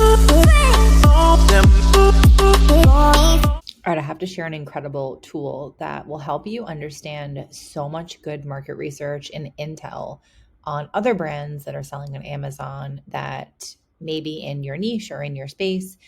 All right, I have to share an incredible tool that will help you understand so much good market research and intel on other brands that are selling on Amazon that may be in your niche or in your space.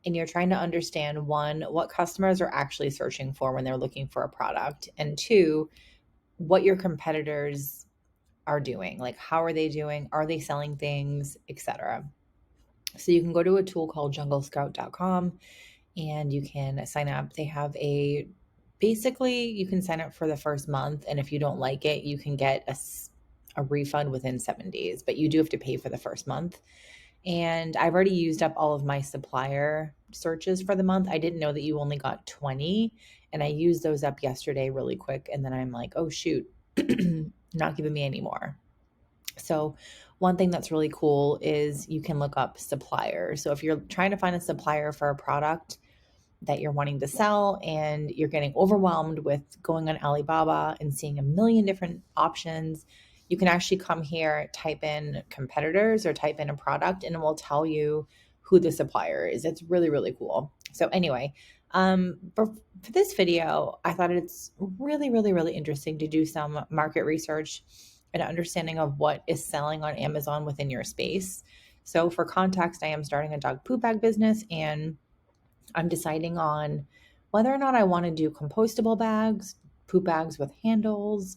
And you're trying to understand, one, what customers are actually searching for when they're looking for a product, and two, what your competitors are doing. Like, how are they doing? Are they selling things, etc. So you can go to a tool called junglescout.com and you can sign up. They have basically you can sign up for the first month. And if you don't like it, you can get a refund within 7 days, but you do have to pay for the first month. And I've already used up all of my supplier searches for the month. I didn't know that you only got 20. And I used those up yesterday really quick. And then I'm like, oh, shoot, not giving me any more. So one thing that's really cool is you can look up suppliers. So if you're trying to find a supplier for a product that you're wanting to sell and you're getting overwhelmed with going on Alibaba and seeing a million different options, you can actually come here, type in competitors or type in a product, and it will tell you who the supplier is. It's really, really cool. So anyway, for this video, I thought it's really, really, really interesting to do some market research and understanding of what is selling on Amazon within your space. So for context, I am starting a dog poop bag business, and I'm deciding on whether or not I want to do compostable bags, poop bags with handles,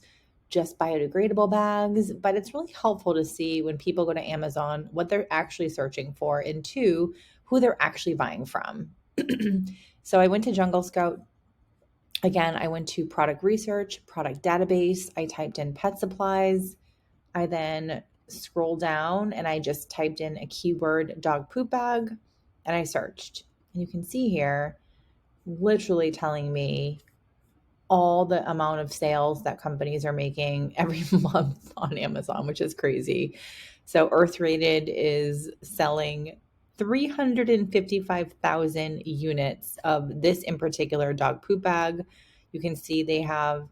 just biodegradable bags. But it's really helpful to see when people go to Amazon what they're actually searching for, and two, who they're actually buying from. So I went to Jungle Scout. Again, I went to product research, product database. I typed in pet supplies. I then scrolled down and I just typed in a keyword, dog poop bag, and I searched. And you can see here, literally telling me all the amount of sales that companies are making every month on Amazon, which is crazy. So Earth Rated is selling 355,000 units of this in particular dog poop bag. You can see they have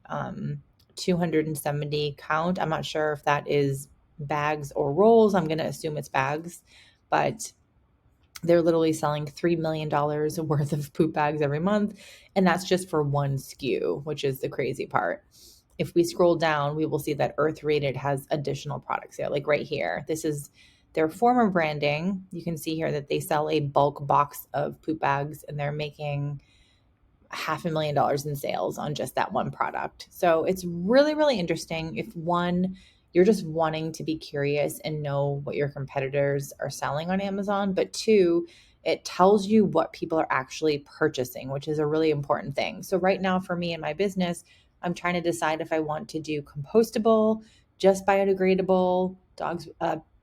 270 count. I'm not sure if that is bags or rolls. I'm going to assume it's bags, but they're literally selling $3 million worth of poop bags every month. And that's just for one SKU, which is the crazy part. If we scroll down, we will see that Earth Rated has additional products there. Like right here, this is their former branding. You can see here that they sell a bulk box of poop bags and they're making $500,000 in sales on just that one product. So it's really, really interesting. If one, you're just wanting to be curious and know what your competitors are selling on Amazon, but two, it tells you what people are actually purchasing, which is a really important thing. So right now for me and my business, I'm trying to decide if I want to do compostable, just biodegradable, dogs,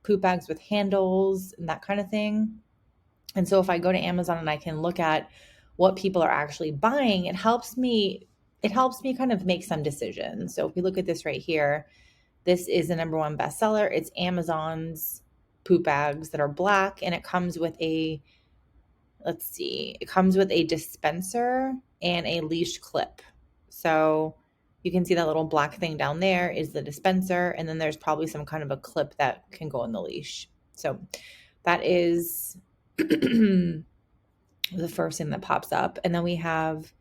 poop bags with handles and that kind of thing. And so if I go to Amazon and I can look at what people are actually buying, it helps me kind of make some decisions. So if we look at this right here, this is the number one bestseller. It's Amazon's poop bags that are black, and it comes with a dispenser and a leash clip. So you can see that little black thing down there is the dispenser, and then there's probably some kind of a clip that can go in the leash. So that is the first thing that pops up. And then we have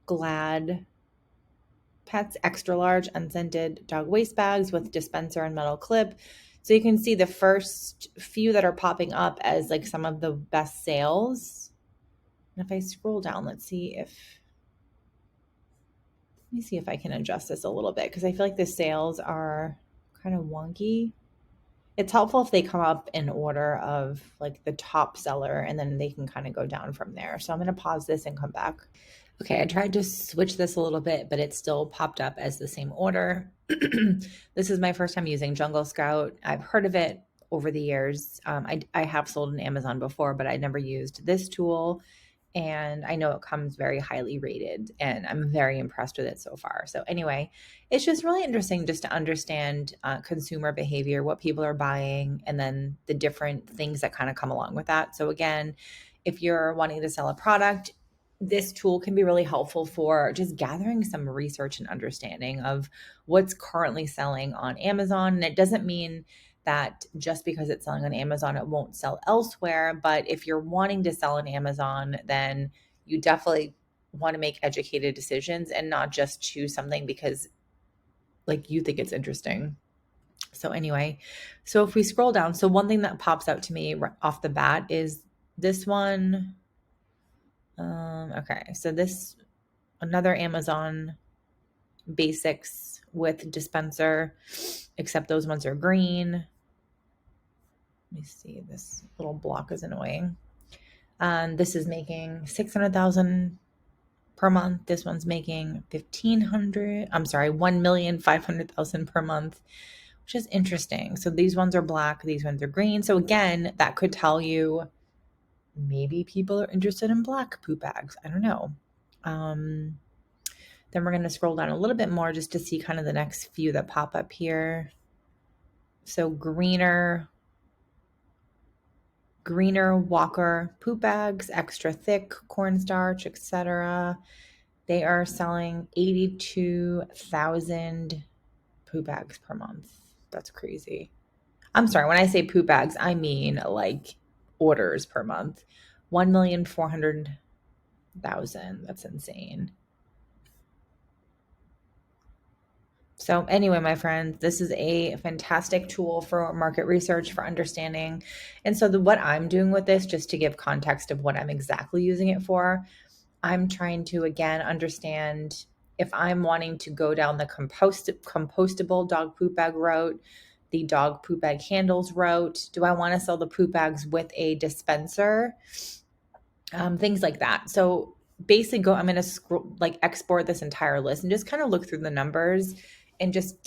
Glad Pets extra large unscented dog waste bags with dispenser and metal clip. So you can see the first few that are popping up as like some of the best sales. And if I scroll down, let me see if I can adjust this a little bit, because I feel like the sales are kind of wonky. It's helpful if they come up in order of like the top seller, and then they can kind of go down from there. So I'm going to pause this and come back. Okay, I tried to switch this a little bit, but it still popped up as the same order. This is my first time using Jungle Scout. I've heard of it over the years. I have sold on Amazon before, but I never used this tool. And I know it comes very highly rated, and I'm very impressed with it so far. So anyway, it's just really interesting just to understand consumer behavior, what people are buying, and then the different things that kind of come along with that. So again, if you're wanting to sell a product, this tool can be really helpful for just gathering some research and understanding of what's currently selling on Amazon. And it doesn't mean that just because it's selling on Amazon, it won't sell elsewhere. But if you're wanting to sell on Amazon, then you definitely want to make educated decisions and not just choose something because like you think it's interesting. So anyway, so if we scroll down, so one thing that pops out to me off the bat is this one. Okay, so this, another Amazon basics with dispenser, except those ones are green. Let me see, this little block is annoying. This is making 600,000 per month. This one's making 1,500,000 per month, which is interesting. So these ones are black, these ones are green. So again, that could tell you maybe people are interested in black poop bags. I don't know. Then we're going to scroll down a little bit more just to see kind of the next few that pop up here. So greener Walker poop bags, extra thick cornstarch, etc. They are selling 82,000 poop bags per month. That's crazy. I'm sorry, when I say poop bags, I mean like orders per month. 1,400,000. That's insane. So anyway, my friends, this is a fantastic tool for market research, for understanding. And so what I'm doing with this, just to give context of what I'm exactly using it for, I'm trying to, again, understand if I'm wanting to go down the compostable dog poop bag route, the dog poop bag handles route. Do I want to sell the poop bags with a dispenser? Things like that. So basically I'm going to export this entire list and just kind of look through the numbers and just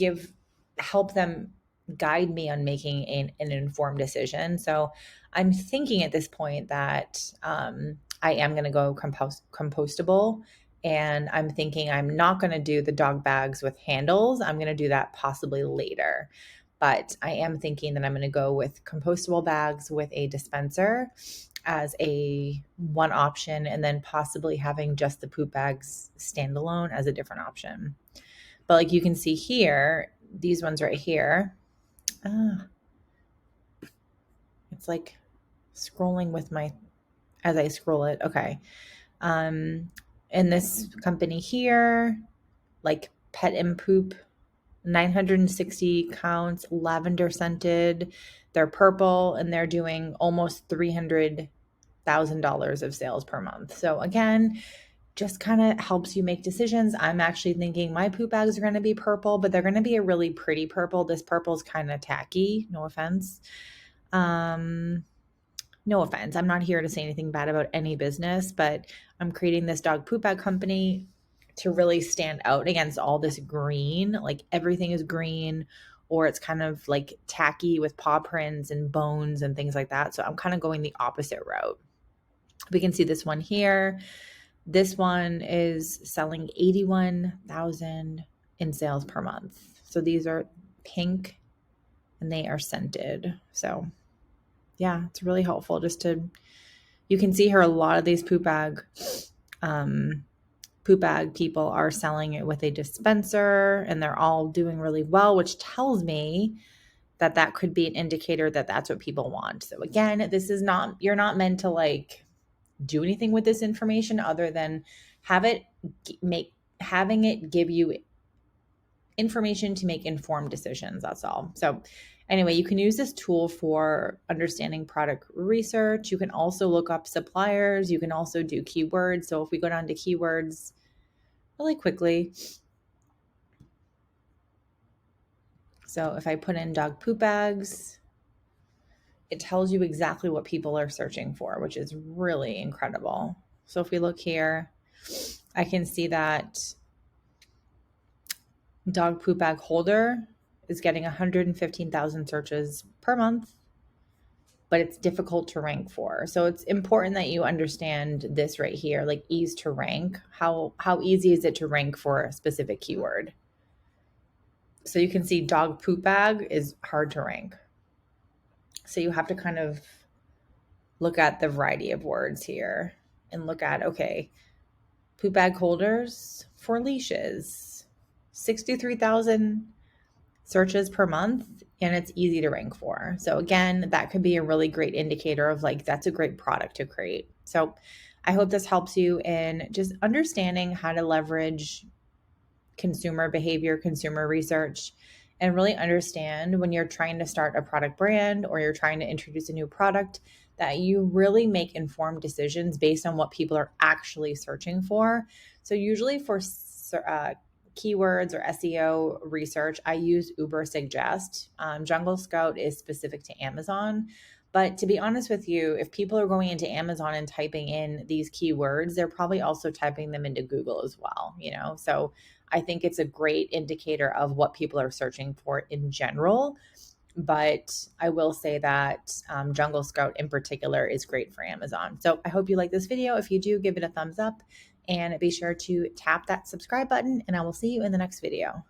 help them guide me on making an informed decision. So I'm thinking at this point that I am going to go compostable, and I'm thinking I'm not going to do the dog bags with handles. I'm going to do that possibly later. But I am thinking that I'm going to go with compostable bags with a dispenser as a one option, and then possibly having just the poop bags standalone as a different option. But like you can see here, these ones right here, it's like scrolling with as I scroll it. Okay. In this company here, like Pet and Poop, 960 counts, lavender scented. They're purple, and they're doing almost $300,000 of sales per month. So again, just kind of helps you make decisions. I'm actually thinking my poop bags are going to be purple, but they're going to be a really pretty purple. This purple is kind of tacky. No offense. No offense. I'm not here to say anything bad about any business, but I'm creating this dog poop bag company to really stand out against all this green. Like everything is green, or it's kind of like tacky with paw prints and bones and things like that. So I'm kind of going the opposite route. We can see this one here. This one is selling 81,000 in sales per month. So these are pink and they are scented. So yeah, it's really helpful you can see here a lot of these poop bag people are selling it with a dispenser, and they're all doing really well, which tells me that could be an indicator that that's what people want. So again, you're not meant to like do anything with this information other than having it give you information to make informed decisions. That's all. So anyway, you can use this tool for understanding product research. You can also look up suppliers. You can also do keywords. So if we go down to keywords really quickly. So if I put in dog poop bags, it tells you exactly what people are searching for, which is really incredible. So if we look here, I can see that dog poop bag holder is getting 115,000 searches per month, but it's difficult to rank for. So it's important that you understand this right here, like ease to rank. How easy is it to rank for a specific keyword? So you can see dog poop bag is hard to rank. So you have to kind of look at the variety of words here and look at, okay, poop bag holders for leashes, 63,000 searches per month, and it's easy to rank for. So again, that could be a really great indicator of like, that's a great product to create. So I hope this helps you in just understanding how to leverage consumer behavior, consumer research, and really understand when you're trying to start a product brand or you're trying to introduce a new product that you really make informed decisions based on what people are actually searching for. So usually for keywords or SEO research, I use Uber Suggest. Jungle Scout is specific to Amazon. But to be honest with you, if people are going into Amazon and typing in these keywords, they're probably also typing them into Google as well, you know? So I think it's a great indicator of what people are searching for in general. But I will say that Jungle Scout in particular is great for Amazon. So I hope you like this video. If you do, give it a thumbs up and be sure to tap that subscribe button, and I will see you in the next video.